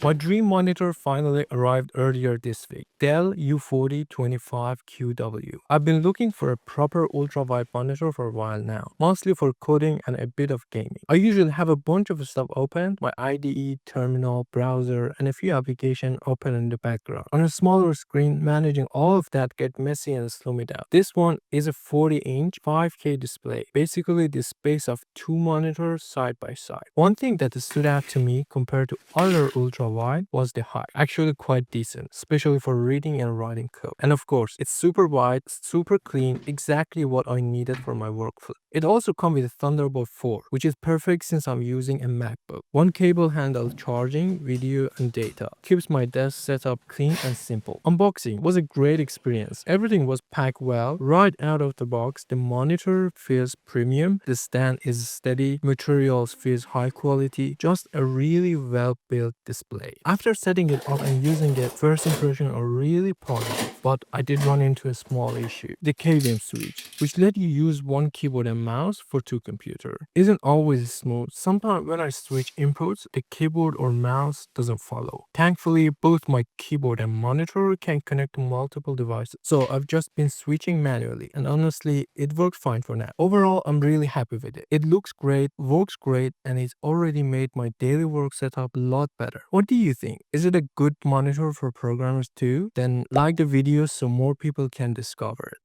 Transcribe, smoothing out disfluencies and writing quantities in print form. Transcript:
My dream monitor finally arrived earlier this week. Dell U4025QW. I've been looking for a proper ultra-wide monitor for a while now, mostly for coding and a bit of gaming. I usually have a bunch of stuff open, my IDE, terminal, browser, and a few applications open in the background. On a smaller screen, managing all of that gets messy and slow me down. This one is a 40-inch 5K display, basically the space of two monitors side by side. One thing that stood out to me compared to other ultra wide was the height. Actually quite decent, especially for reading and writing code. And of course, it's super wide, super clean, exactly what I needed for my workflow. It also comes with a Thunderbolt 4, which is perfect since I'm using a MacBook. One cable handles charging, video, and data. Keeps my desk setup clean and simple. Unboxing was a great experience. Everything was packed well. Right out of the box, the monitor feels premium, the stand is steady, materials feels high quality, just a really well built display. After setting it up and using it, first impressions are really positive, but I did run into a small issue. The KVM switch, which let you use one keyboard and mouse for two computers, isn't always smooth. Sometimes when I switch inputs, the keyboard or mouse doesn't follow. Thankfully, both my keyboard and monitor can connect to multiple devices, so I've just been switching manually, and honestly, it worked fine for now. Overall, I'm really happy with it. It looks great, works great, and it's already made my daily work setup a lot better. What do you think? Is it a good monitor for programmers too? Then like the video so more people can discover it.